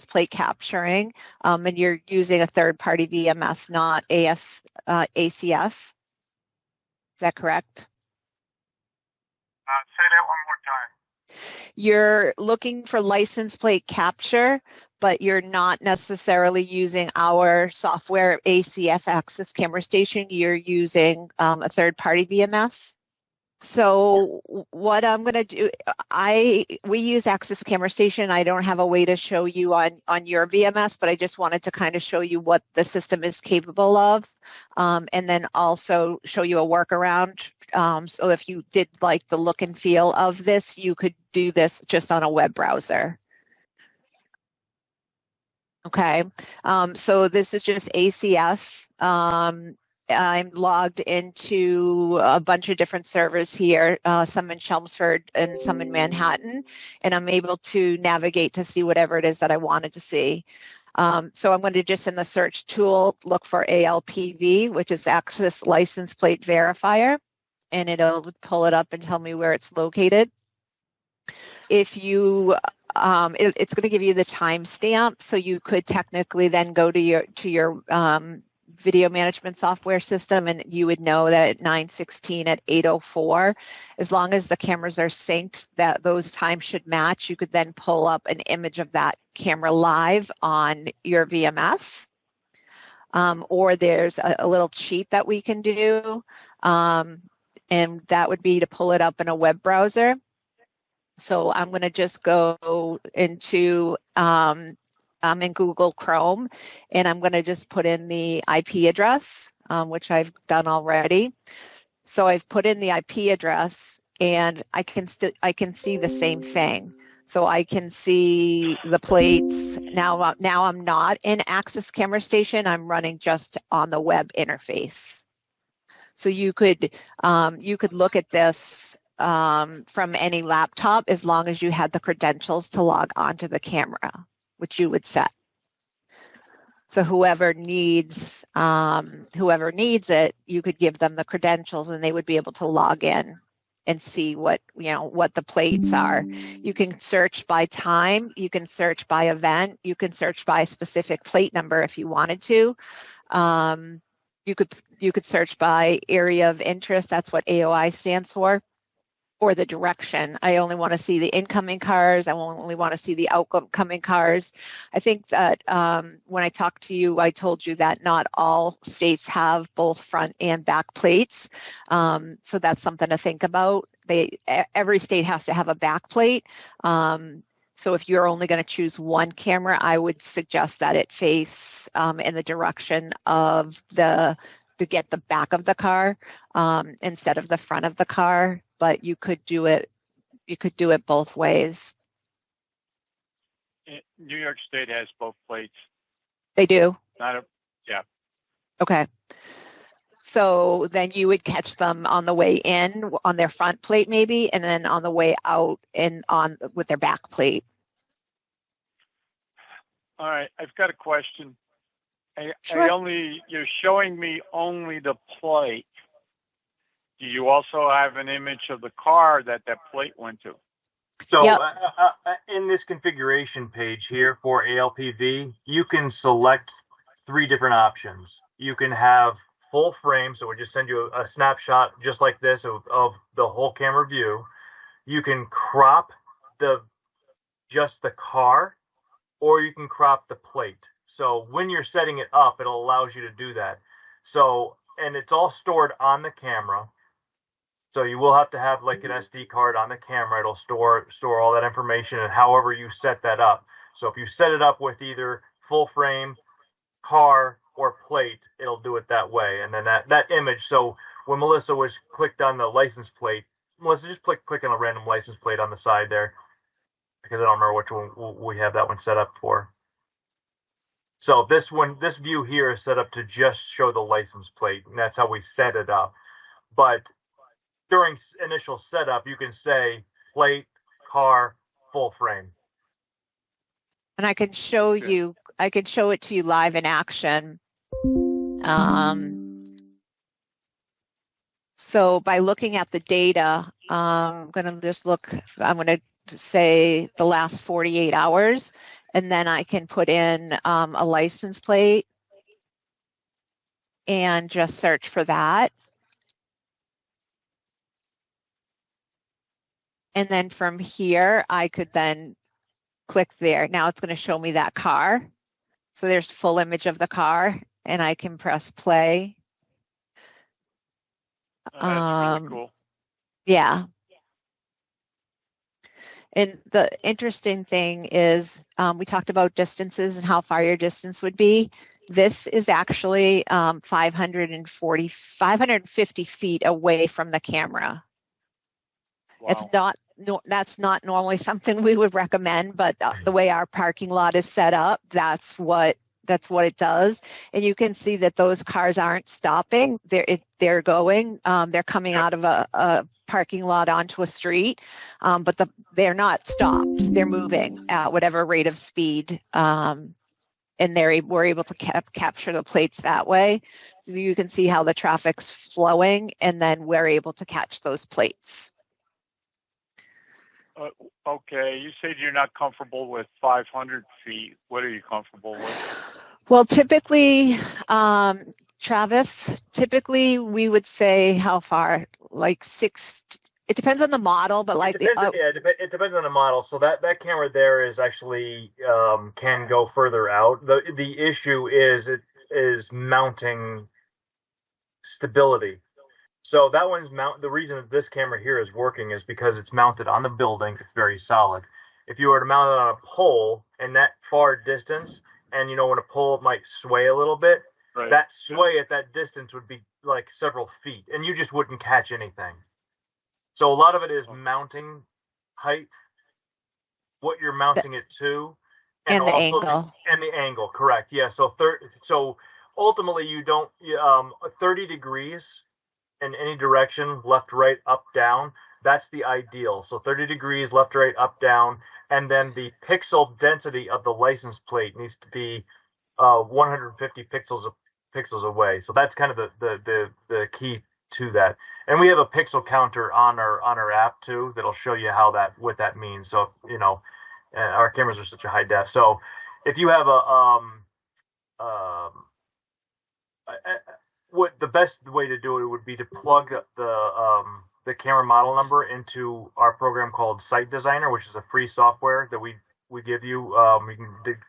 plate capturing, and you're using a third-party VMS, not ACS. Is that correct? Say that one more time. You're looking for license plate capture, but you're not necessarily using our software, ACS, Axis Camera Station. You're using a third-party VMS. So what I'm going to do, we use Axis Camera Station. I don't have a way to show you on your VMS, but I just wanted to kind of show you what the system is capable of, and then also show you a workaround. So if you did like the look and feel of this, you could do this just on a web browser. Okay, so this is just ACS. I'm logged into a bunch of different servers here, some in Chelmsford and some in Manhattan, and I'm able to navigate to see whatever it is that I wanted to see. So I'm going to just in the search tool look for ALPV, which is Axis License Plate Verifier, and it'll pull it up and tell me where it's located. If you it's going to give you the timestamp, so you could technically then go to your video management software system, and you would know that at 9:16 at 8:04, as long as the cameras are synced, that those times should match. You could then pull up an image of that camera live on your VMS, or there's a little cheat that we can do, and that would be to pull it up in a web browser. So I'm going to just go into I'm in Google Chrome, and I'm going to just put in the IP address, which I've done already. So I've put in the IP address, and I can see the same thing. So I can see the plates. Now I'm not in Axis Camera Station. I'm running just on the web interface. So you could look at this from any laptop as long as you had the credentials to log onto the camera, which you would set. So whoever needs it, you could give them the credentials, and they would be able to log in and see what the plates are. You can search by time, you can search by event, you can search by specific plate number if you wanted to. You could search by area of interest. That's what AOI stands for. Or the direction. I only want to see the incoming cars. I only want to see the outgoing cars. I think that when I talked to you, I told you that not all states have both front and back plates. So that's something to think about. Every state has to have a back plate. So if you're only going to choose one camera, I would suggest that it face in the direction of to get the back of the car instead of the front of the car. But you could do it both ways. New York State has both plates. They do? Yeah. Okay. So then you would catch them on the way in on their front plate maybe, and then on the way out with their back plate. All right, I've got a question. Sure. You're showing me only the plate. Do you also have an image of the car that plate went to? So yep. In this configuration page here for ALPV, you can select 3 different options. You can have full frame, so we just send you a snapshot just like this of the whole camera view. You can crop just the car, or you can crop the plate. So when you're setting it up, it allows you to do that. So, and it's all stored on the camera. So you will have to have like an SD card on the camera. It'll store all that information, and however you set that up. So if you set it up with either full frame, car, or plate, it'll do it that way. And then that image. So when Melissa was clicked on the license plate, Melissa, just click on a random license plate on the side there, because I don't remember which one we have that one set up for. So this view here is set up to just show the license plate, and that's how we set it up. But during initial setup, you can say plate, car, full frame. And I can show it to you live in action. So by looking at the data, I'm going to say the last 48 hours, and then I can put in a license plate and just search for that. And then from here, I could then click there. Now it's going to show me that car. So there's full image of the car, and I can press play. That's really cool. Yeah. And the interesting thing is we talked about distances and how far your distance would be. This is actually 550 feet away from the camera. Wow. It's not, that's not normally something we would recommend, but the way our parking lot is set up, that's what it does. And you can see that those cars aren't stopping. They're going. They're coming out of a parking lot onto a street, but they're not stopped. They're moving at whatever rate of speed, and we're able to capture the plates that way. So you can see how the traffic's flowing, and then we're able to catch those plates. Okay, you said you're not comfortable with 500 feet. What are you comfortable with? Well, typically, Travis, we would say how far, like 6. It depends on the model, but like it depends on the model. So that camera there is actually can go further out. The issue is mounting stability. So that one's the reason that this camera here is working is because it's mounted on the building. It's very solid. If you were to mount it on a pole in that far distance, and when a pole might sway a little bit, right, that sway at that distance would be like several feet, and you just wouldn't catch anything. So a lot of it is mounting height, what you're mounting it to, and the angle. And the angle, correct? Yeah. So ultimately, you don't 30 degrees in any direction, left, right, up, down. That's the ideal. So 30 degrees, left, right, up, down. And then the pixel density of the license plate needs to be 150 pixels away. So that's kind of the key to that. And we have a pixel counter on our app too that'll show you what that means. So our cameras are such a high def. So if you have what the best way to do it would be to plug the camera model number into our program called Site Designer, which is a free software that we give you. I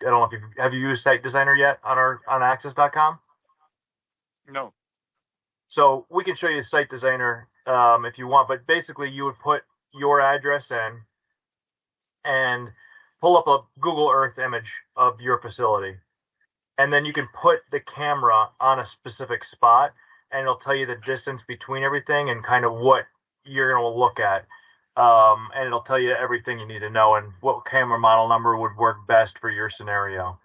don't know if have you used Site Designer yet on Axis.com? No. So we can show you Site Designer if you want, but basically you would put your address in and pull up a Google Earth image of your facility. And then you can put the camera on a specific spot, and it'll tell you the distance between everything and kind of what you're going to look at. And it'll tell you everything you need to know and what camera model number would work best for your scenario.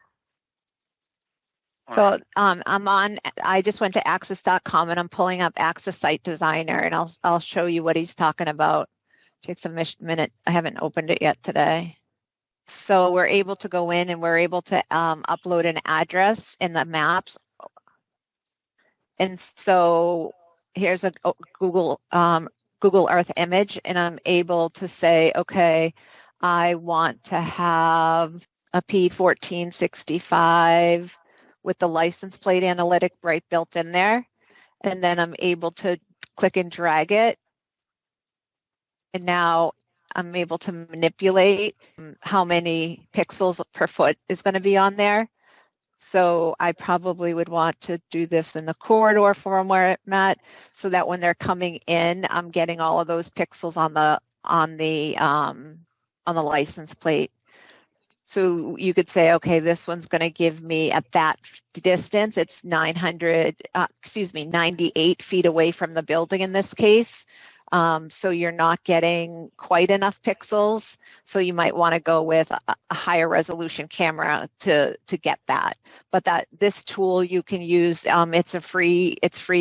So I just went to Axis.com and I'm pulling up Axis Site Designer, and I'll show you what he's talking about. Takes a minute. I haven't opened it yet today. So we're able to go in and we're able to upload an address in the maps. And so here's a Google Earth image, and I'm able to say, okay, I want to have a P1465 with the license plate analytic right built in there. And then I'm able to click and drag it. And now I'm able to manipulate how many pixels per foot is going to be on there. So I probably would want to do this in the corridor from where I'm at, so that when they're coming in, I'm getting all of those pixels on the license plate. So you could say, okay, this one's going to give me at that distance, it's 98 feet away from the building in this case. So you're not getting quite enough pixels. So you might want to go with a higher resolution camera to get that. But this tool you can use, it's free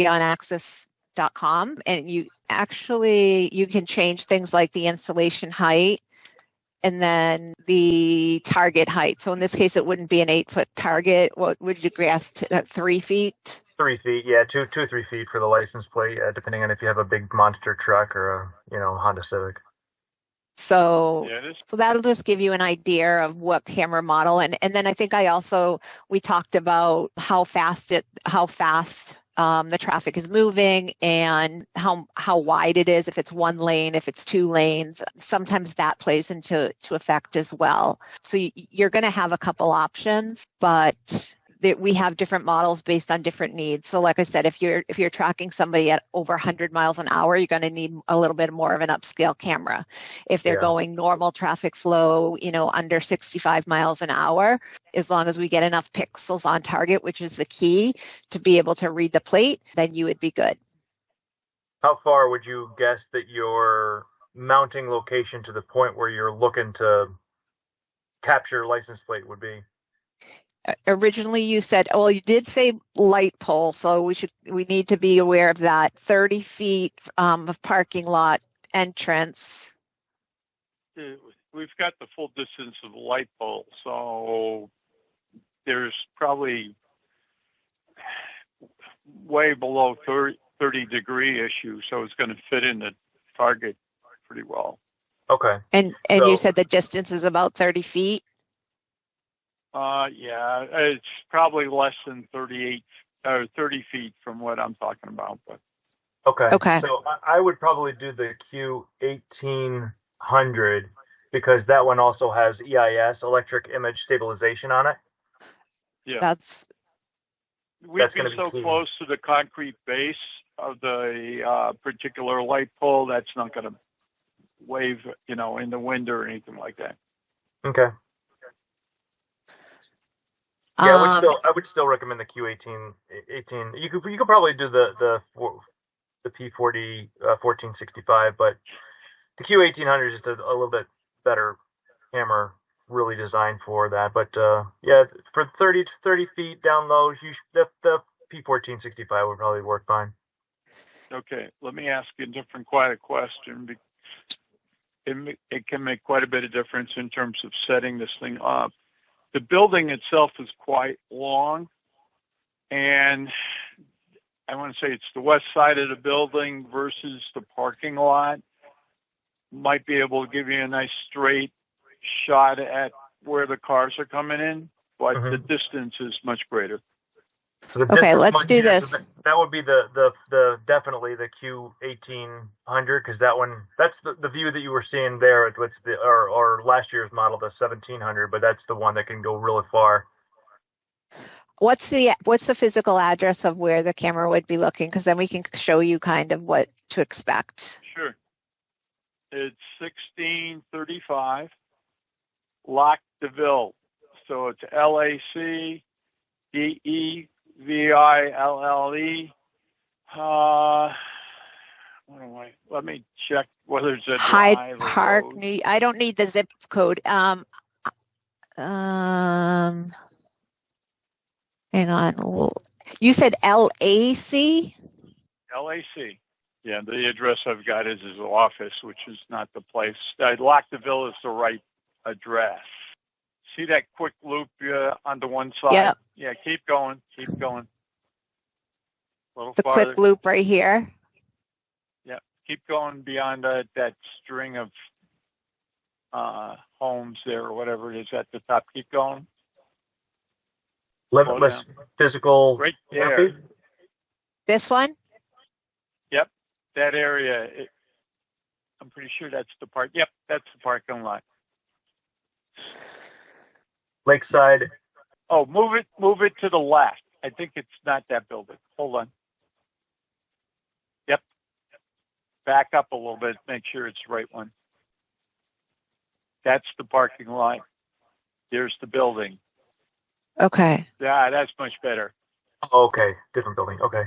on Axis.com, and you can change things like the installation height and then the target height. So in this case, it wouldn't be an 8-foot target. What would you guess? 3 feet? 3 feet, yeah, 2 or 3 feet for the license plate, depending on if you have a big monster truck or a Honda Civic. So, Yeah, this, so that'll just give you an idea of what camera model. And then I think we talked about how fast the traffic is moving and how wide it is, if it's one lane, if it's two lanes. Sometimes that plays into effect as well. So you're going to have a couple options, but we have different models based on different needs. So like I said, if you're tracking somebody at over 100 miles an hour, you're going to need a little bit more of an upscale camera. If they're going normal traffic flow, under 65 miles an hour, as long as we get enough pixels on target, which is the key to be able to read the plate, then you would be good. How far would you guess that your mounting location to the point where you're looking to capture license plate would be? Originally you said, well, you did say light pole, so we need to be aware of that. 30 feet of parking lot entrance. we've got the full distance of the light pole, so there's probably way below 30 degree issue, so it's going to fit in the target pretty well. Okay. And So- you said the distance is about 30 feet? Yeah, it's probably less than 30 feet from what I'm talking about, but Okay. So I would probably do the Q1800 because that one also has EIS, electric image stabilization, on it. yeah. We've That's been gonna be so key. close to the concrete base of the particular light pole, that's not going to wave, in the wind or anything like that. Okay. Yeah, I would still recommend the Q18. You could probably do the P40 1465, but the Q1800 is just a little bit better camera, really designed for that. But yeah, for 30 feet down low, the P1465 would probably work fine. Okay, let me ask you a different question. It can make quite a bit of difference in terms of setting this thing up. The building itself is quite long, and I want to say it's the west side of the building versus the parking lot. Might be able to give you a nice straight shot at where the cars are coming in, but the distance is much greater. So okay, let's do this. So that would be the definitely the Q1800, because that's the view that you were seeing there. It's or last year's model, the 1700, but that's the one that can go really far. What's the physical address of where the camera would be looking? Because then we can show you kind of what to expect. Sure. It's 1635 Lac DeVille. So it's LACDEVILLE. Let me check whether it's a Hyde drive or Park. road. I don't need the zip code. Hang on. You said LAC? LAC. Yeah, the address I've got is his office, which is not the place. Lac DeVille is the right address. See that quick loop on the one side? Yep. Yeah, keep going. A little The farther. quick loop right here. Yeah, keep going beyond that string of homes there, or whatever it is at the top. Keep going. Limitless physical. Right there. This one? Yep, that area. I'm pretty sure that's the park. Yep, that's the parking lot. Lakeside. Oh, move it to the left. I think it's not that building. Hold on. Yep. Back up a little bit. Make sure it's the right one. That's the parking lot. There's the building. Okay. Yeah, that's much better. Oh, okay, different building. Okay.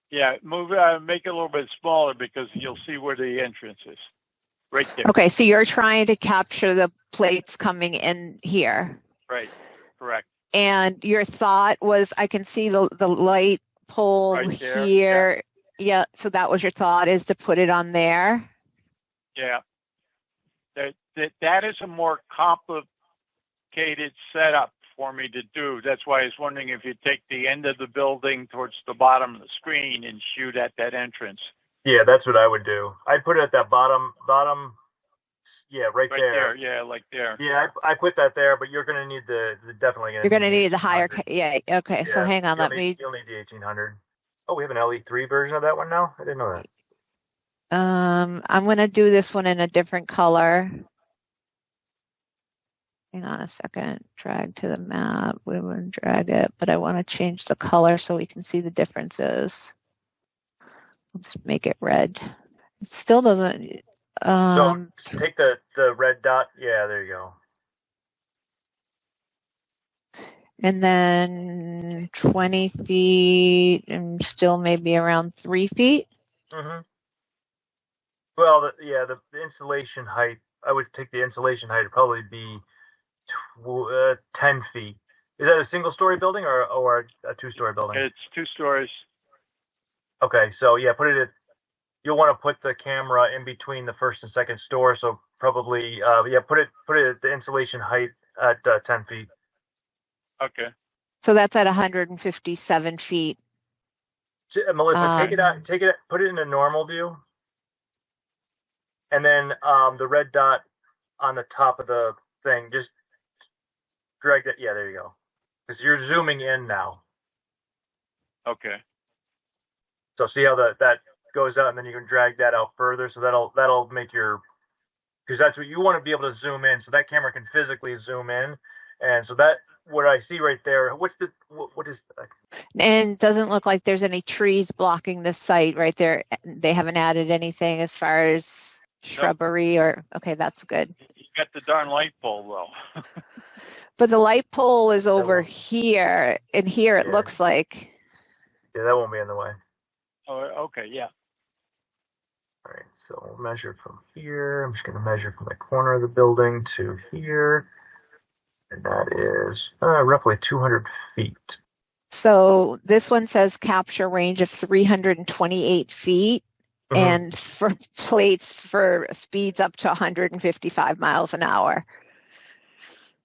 Yeah, make it a little bit smaller because you'll see where the entrance is. Right there. Okay, so you're trying to capture the plates coming in here. Right. Correct. And your thought was, I can see the light pole Right there, here. Yeah, so that was your thought, is to put it on there? Yeah. That is a more complicated setup for me to do. That's why I was wondering if you take the end of the building towards the bottom of the screen and shoot at that entrance. Yeah, that's what I would do. I'd put it at that bottom Yeah, right Right there. there, yeah, like there. Yeah, I put that there, but you're going to need definitely You're going going to to need need the higher, 1800. yeah, okay, so Yeah, hang on, let me, you'll need the 1800. Oh, we have an LE3 version of that one now? I didn't know that. I'm going to do this one in a different color. Hang on a second, drag to the map, we want to drag it, but I want to change the color so we can see the differences. I'll just make it red. It still doesn't, So take the red dot. Yeah, there you go. and then 20 feet and still maybe around 3 feet. Mm-hmm. Well, the installation height, I would take the installation height to probably be 10 feet. Is that a single story building or a two-story building? It's 2 stories. Okay, so yeah, you'll want to put the camera in between the first and second store. So probably, put it at the installation height at 10 feet. Okay. So that's at 157 feet. Melissa, put it in a normal view. And then the red dot on the top of the thing, just drag that. Yeah, there you go. Because you're zooming in now. Okay. So see how that goes out, and then you can drag that out further. So that'll make because that's what you want to be able to zoom in. So that camera can physically zoom in, and so that what I see right there. What is that? And it doesn't look like there's any trees blocking this site right there. They haven't added anything as far as shrubbery or, okay, that's good. You got the darn light pole though. But the light pole is over here, and here it looks like. Yeah, that won't be in the way. Oh, okay, yeah. All right, so we'll measure from here. I'm just going to measure from the corner of the building to here. And that is roughly 200 feet. So this one says capture range of 328 feet. Mm-hmm. And for plates for speeds up to 155 miles an hour.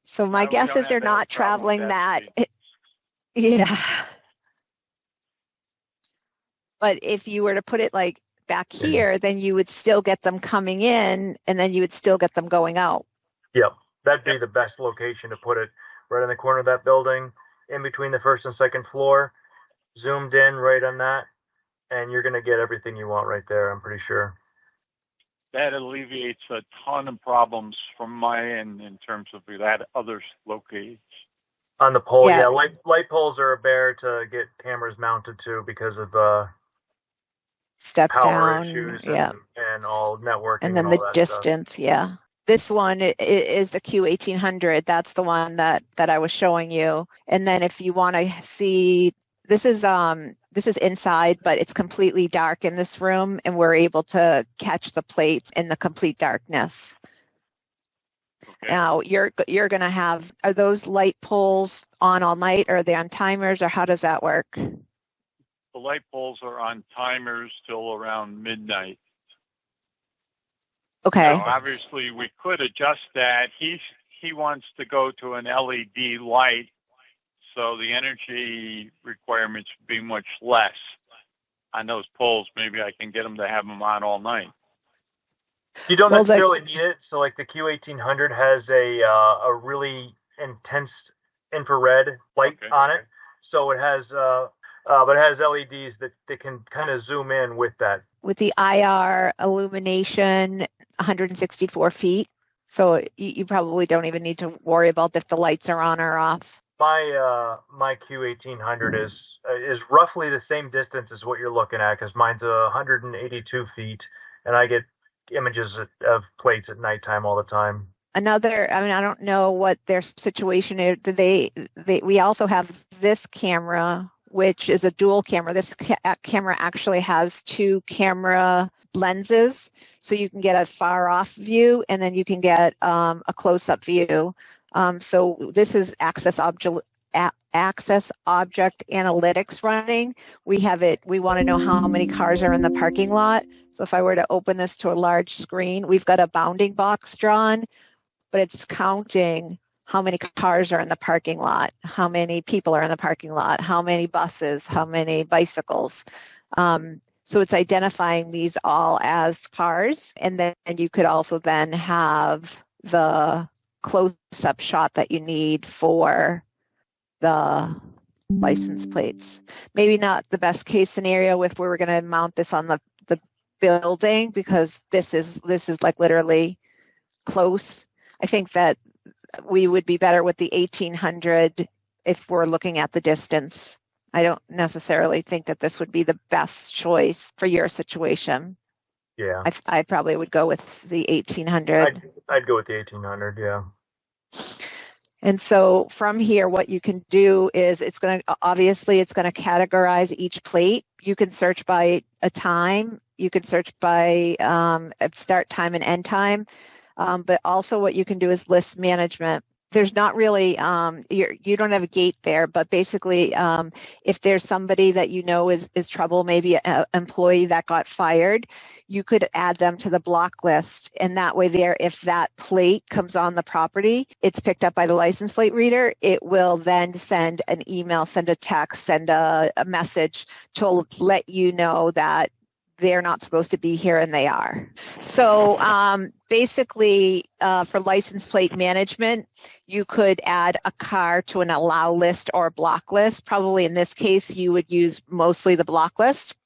So my guess is they're not traveling that. Yeah. But if you were to put it like back here, then you would still get them coming in, and then you would still get them going out. Yep. That'd be the best location to put it, right in the corner of that building, in between the first and second floor, zoomed in right on that, and you're going to get everything you want right there, I'm pretty sure. That alleviates a ton of problems from my end in terms of that other locations. On the pole, yeah, light poles are a bear to get cameras mounted to because of step power down issues and all networking. And then the distance, yeah. This one is the Q1800. That's the one that I was showing you. And then if you want to see, this is inside, but it's completely dark in this room, and we're able to catch the plates in the complete darkness. Okay. Now you're going to have, are those light poles on all night, or are they on timers, or how does that work? The light poles are on timers till around midnight. Okay. Now, obviously, we could adjust that. He wants to go to an LED light, so the energy requirements would be much less on those poles. Maybe I can get him to have them on all night. You don't necessarily need it. So, like the Q1800 has a really intense infrared light on it. So it has, but it has LEDs that can kind of zoom in with that. With the IR illumination, 164 feet. So you probably don't even need to worry about if the lights are on or off. My Q1800 is roughly the same distance as what you're looking at, because mine's 182 feet, and I get images of plates at nighttime all the time. I don't know what their situation is. We also have this camera, which is a dual camera. This camera actually has 2 camera lenses, so you can get a far off view, and then you can get a close-up view. So this is access object analytics running. We want to know how many cars are in the parking lot. So if I were to open this to a large screen, we've got a bounding box drawn, but it's counting how many cars are in the parking lot, how many people are in the parking lot, how many buses, how many bicycles. So it's identifying these all as cars, and then you could also then have the close-up shot that you need for the license plates. Maybe not the best case scenario if we were going to mount this on the building, because this is like literally close. I think that we would be better with the 1800 if we're looking at the distance. I don't necessarily think that this would be the best choice for your situation. Yeah. I probably would go with the 1800. I'd go with the 1800, yeah. And so from here, what you can do is it's going to categorize each plate. You can search by a time. You can search by start time and end time. But also what you can do is list management. There's not really, you don't have a gate there, but basically if there's somebody that you know is trouble, maybe an employee that got fired, you could add them to the block list. And that way there, if that plate comes on the property, it's picked up by the license plate reader, it will then send an email, send a text, send a message to let you know that they're not supposed to be here and they are. So basically for license plate management, you could add a car to an allow list or a block list. Probably in this case, you would use mostly the block list.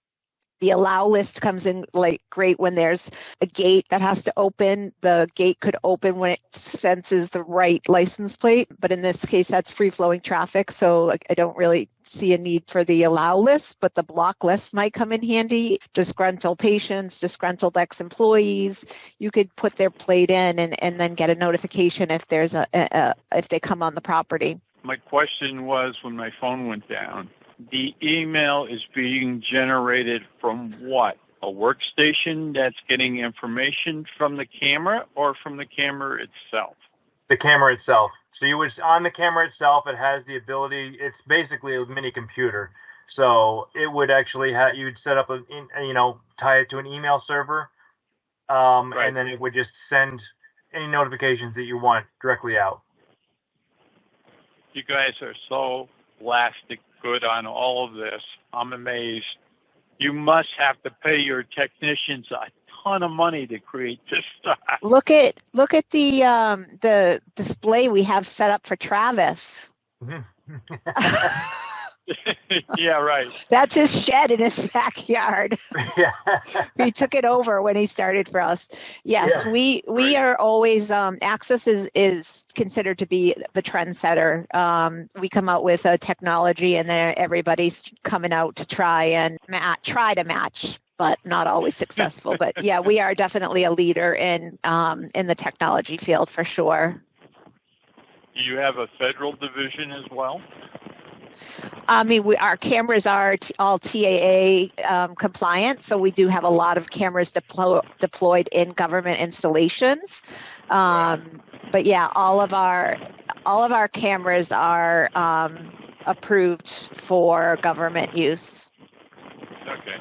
The allow list comes in like great when there's a gate that has to open. The gate could open when it senses the right license plate, but in this case, that's free-flowing traffic, so I don't really see a need for the allow list, but the block list might come in handy. Disgruntled patients, disgruntled ex-employees, you could put their plate in and then get a notification if there's if they come on the property. My question was, when my phone went down, the email is being generated from what? A workstation that's getting information from the camera or from the camera itself? The camera itself. So you would, on the camera itself, it has the ability, it's basically a mini computer. So it would actually you'd set up tie it to an email server, Right. and then it would just send any notifications that you want directly out. You guys are so plastic good on all of this. I'm amazed. You must have to pay your technicians a ton of money to create this stuff. Look at the display we have set up for Travis. Yeah, right. That's his shed in his backyard. Yeah. He took it over when he started for us. Yes, Yeah. we are always Access is considered to be the trendsetter. We come out with a technology, and then everybody's coming out to try to match, but not always successful. But yeah, we are definitely a leader in the technology field for sure. Do you have a federal division as well? I mean, our cameras are all TAA compliant, so we do have a lot of cameras deployed in government installations. But yeah, all of our cameras are approved for government use. Okay.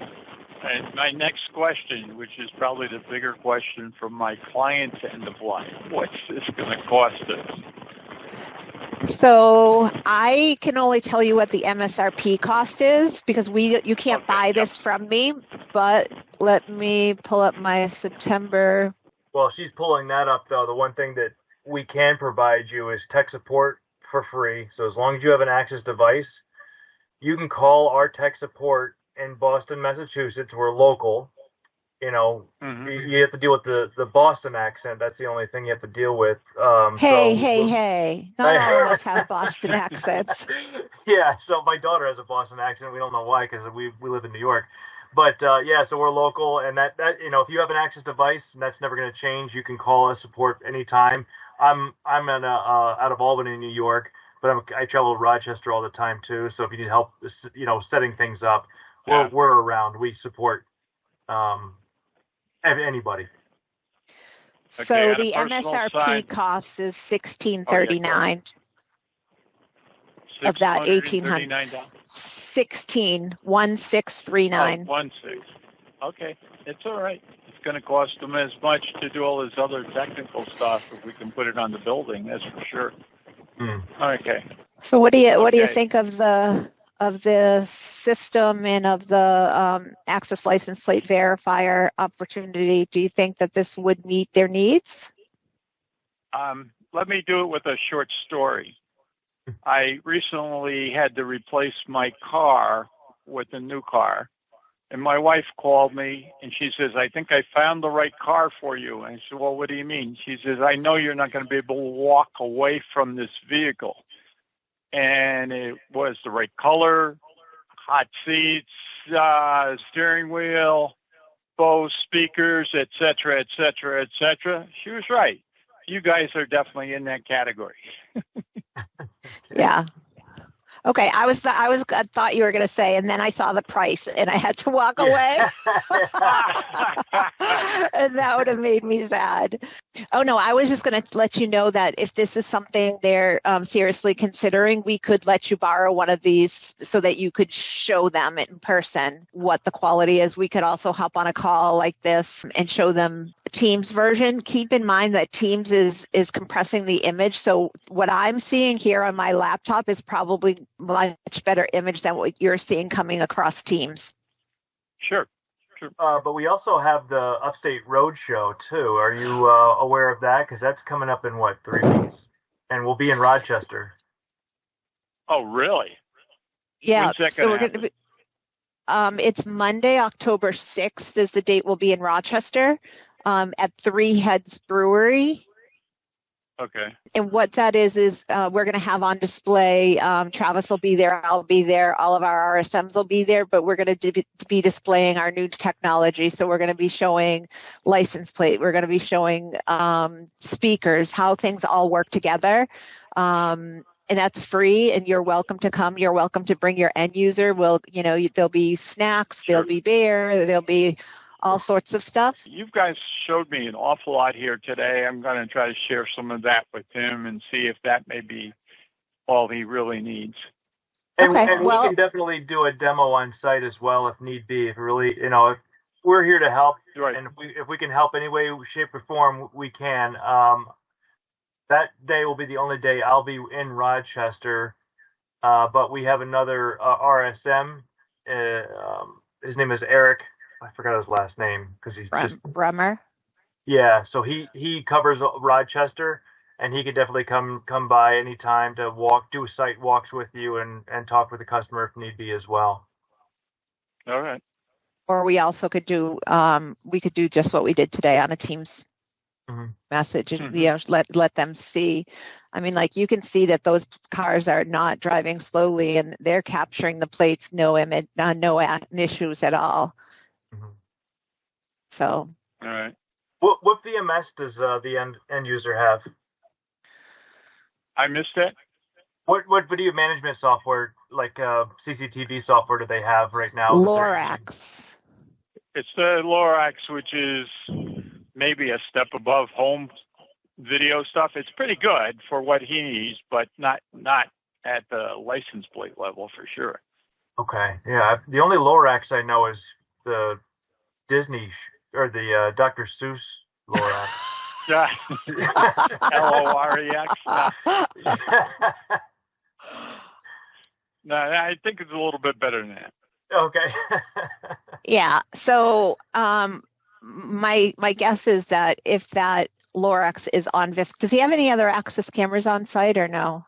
And my next question, which is probably the bigger question from my client's end of life, what's this going to cost us? So I can only tell you what the MSRP cost is, because you can't buy this from me, but let me pull up my September. Well, she's pulling that up, though. The one thing that we can provide you is tech support for free. So as long as you have an Access device, you can call our tech support in Boston, Massachusetts. We're local. Mm-hmm. You have to deal with the Boston accent. That's the only thing you have to deal with. Hey. Not all of us have Boston accents. Yeah, so my daughter has a Boston accent. We don't know why, because we live in New York. But so we're local, and that if you have an Access device, and that's never going to change, you can call us support anytime. I'm out of Albany, New York, but I travel to Rochester all the time too. So if you need help, setting things up, we're around. We support anybody. So Okay, the MSRP cost is $1,639 of that $1,800. $1,639. 16. Okay, it's all right. It's going to cost them as much to do all this other technical stuff if we can put it on the building. That's for sure. Okay. So what do you think of the of the system and of the access license plate verifier opportunity, do you think that this would meet their needs? Let me do it with a short story. I recently had to replace my car with a new car. And my wife called me and she says, I think I found the right car for you. And I said, well, what do you mean? She says, I know you're not going to be able to walk away from this vehicle. And it was the right color, hot seats, steering wheel, Bose speakers, et cetera, et cetera, et cetera. She was right. You guys are definitely in that category. Yeah. Okay, I thought you were going to say, and then I saw the price, and I had to walk away, and that would have made me sad. Oh no, I was just going to let you know that if this is something they're seriously considering, we could let you borrow one of these so that you could show them in person what the quality is. We could also hop on a call like this and show them Teams version. Keep in mind that Teams is compressing the image, so what I'm seeing here on my laptop is probably much better image than what you're seeing coming across Teams. Sure. But we also have the Upstate Road Show too. Are you aware of that? Because that's coming up in what, 3 weeks, and we'll be in Rochester. Oh, really? Yeah. When's that So we're gonna going to be. It's Monday, October 6th. Is the date we'll be in Rochester at Three Heads Brewery. Okay. And what that is we're going to have on display, Travis will be there, I'll be there, all of our RSMs will be there, but we're going to be displaying our new technology. So we're going to be showing license plate, we're going to be showing speakers, how things all work together. And that's free, and you're welcome to come. You're welcome to bring your end user. There'll be snacks, Sure. there'll be beer, there'll be all sorts of stuff. You guys showed me an awful lot here today. I'm going to try to share some of that with him and see if that may be all he really needs. And, Okay, and well- we can definitely do a demo on site as well if need be. If really, if we're here to help, Right. and if we can help any way, shape, or form, we can. That day will be the only day I'll be in Rochester, but we have another RSM. His name is Eric. I forgot his last name because he's just Bremer. Yeah. So he covers Rochester, and he could definitely come by anytime to do site walks with you and talk with the customer if need be as well. All right. Or we also could do just what we did today on a Teams message, and let them see. I mean, like, you can see that those cars are not driving slowly, and they're capturing the plates, no image, no issues at all. So. All right. What VMS does the end user have? I missed that. What video management software, like CCTV software, do they have right now? Lorax. It's the Lorax, which is maybe a step above home video stuff. It's pretty good for what he needs, but not at the license plate level for sure. Okay, yeah. The only Lorax I know is the Disney or the Dr. Seuss Lorax. Yeah. Lorex. No, I think it's a little bit better than that. Okay. Yeah. So my guess is that if that Lorax is on VIF, does he have any other access cameras on site or no?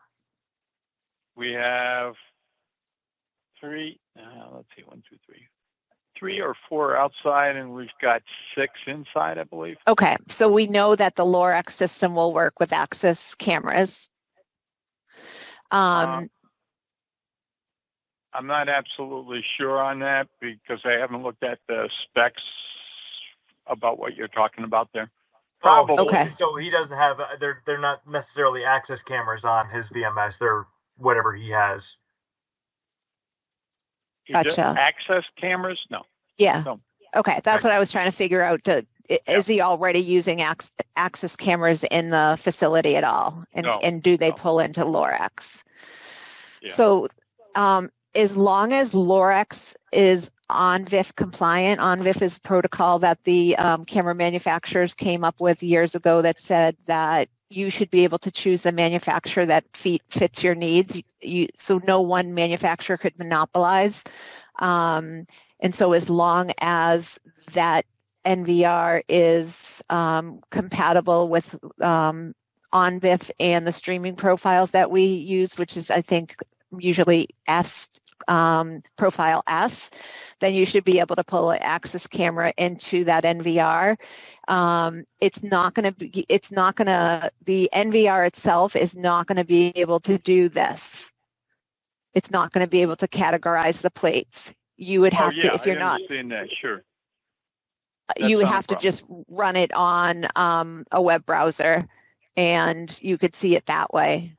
We have three. Let's see, 1, 2, 3. 3 or 4 outside, and we've got 6 inside, I believe. Okay, so we know that the Lorax system will work with access cameras. I'm not absolutely sure on that because I haven't looked at the specs about what you're talking about there. Probably. Okay. So he doesn't have. They're not necessarily access cameras on his VMS. They're whatever he has. Gotcha. Access cameras? No. Yeah. No. Okay, that's what I was trying to figure out. Is he already using access cameras in the facility at all? And do they pull into Lorax? Yeah. So as long as Lorax is ONVIF compliant, ONVIF is a protocol that the camera manufacturers came up with years ago that said that you should be able to choose the manufacturer that fits your needs. So no one manufacturer could monopolize. And so as long as that NVR is compatible with ONVIF and the streaming profiles that we use, which is, I think, usually profile S, then you should be able to pull an Axis camera into that NVR. The NVR itself is not going to be able to do this. It's not going to be able to categorize the plates. You would have to, if you're not. That, sure. You would have to just run it on a web browser, and you could see it that way.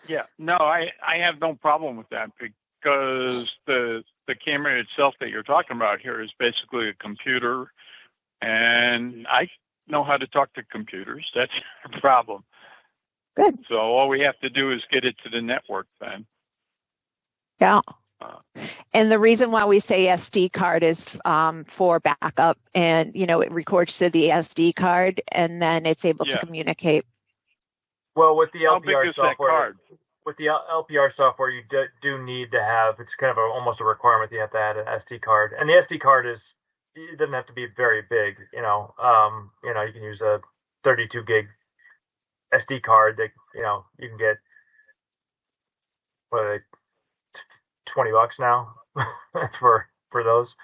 Yeah, no, I have no problem with that, because the camera itself that you're talking about here is basically a computer, and I know how to talk to computers. That's a problem. Good. So all we have to do is get it to the network then. Yeah. And the reason why we say SD card is for backup, and it records to the SD card, and then it's able to communicate. Well, with the How big LPR is that card? With the LPR software, you do need to have, it's kind of almost a requirement, you have to add an SD card. And the SD card it doesn't have to be very big, you can use a 32 gig SD card that, you can get, $20 now for those.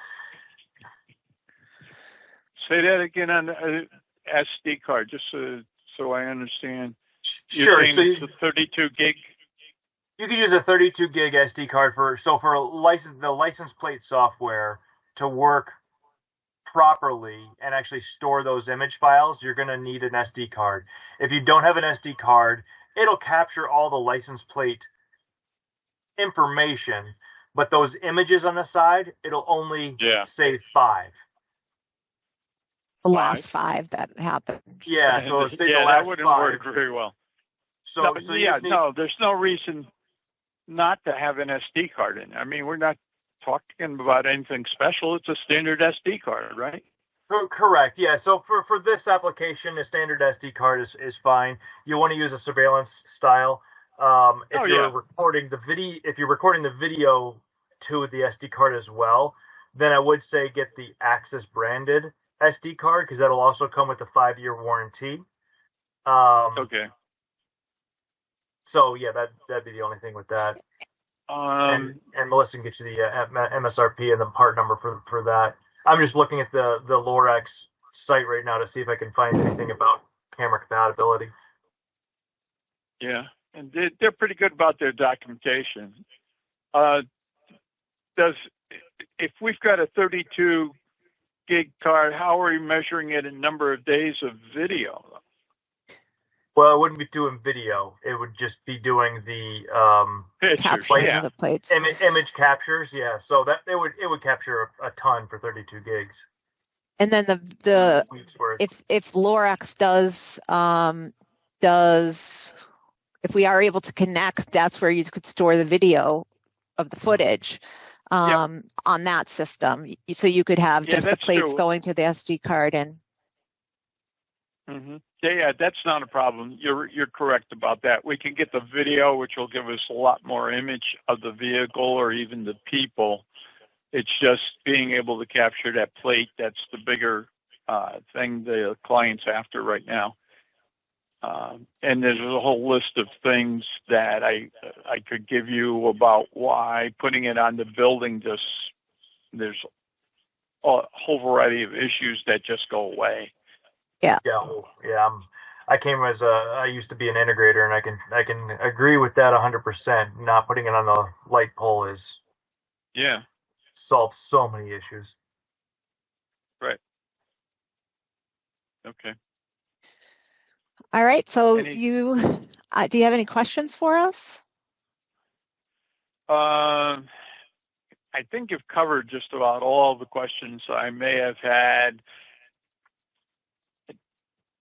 Say that again on the SD card, just so I understand. Sure. So it's a 32 gig. You can use a 32 gig SD card for the license plate software to work properly and actually store those image files. You're going to need an SD card. If you don't have an SD card, it'll capture all the license plate information, but those images on the side, it'll only say 5. The last 5 that happened. Yeah, so say the last that wouldn't 5. work very well. So there's no reason not to have an SD card in. I mean, we're not talking about anything special. It's a standard SD card, right? Correct. Yeah. So for this application, a standard SD card is fine. You want to use a surveillance style. If you're recording the video to the SD card as well, then I would say get the Axis branded SD card, because that'll also come with a 5-year warranty. Okay. So yeah, that'd be the only thing with that. And Melissa can get you the MSRP and the part number for that. I'm just looking at the Lorex site right now to see if I can find anything about camera compatibility. Yeah, and they're pretty good about their documentation. If we've got a 32 gig card, how are we measuring it in number of days of video? Well, it wouldn't be doing video. It would just be doing the capturing the plates. Image captures. Yeah, so that it would capture a ton for 32 gigs. And then if Lorex if we are able to connect, that's where you could store the video of the footage on that system. So you could have just the plates going to the SD card and. Mm-hmm. Yeah, that's not a problem. You're correct about that. We can get the video, which will give us a lot more image of the vehicle or even the people. It's just being able to capture that plate. That's the bigger thing the client's after right now. And there's a whole list of things that I could give you about why putting it on the building there's a whole variety of issues that just go away. Yeah. I used to be an integrator, and I can agree with that 100%. Not putting it on the light pole solves so many issues. Right. Okay. All right. So do you have any questions for us? I think you've covered just about all the questions I may have had.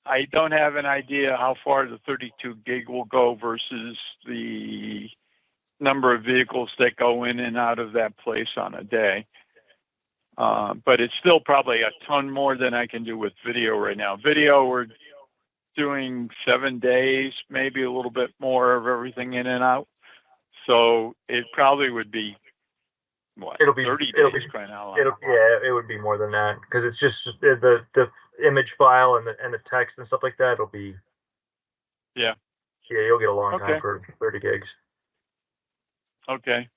I don't have an idea how far the 32 gig will go versus the number of vehicles that go in and out of that place on a day. But it's still probably a ton more than I can do with video right now. Video, doing 7 days, maybe a little bit more of everything in and out. So it probably would be, what, 30 days, crying out loud. It would be more than that because it's just the image file and the text and stuff like that. It'll be Yeah. You'll get a long time for 30 gigs. Okay.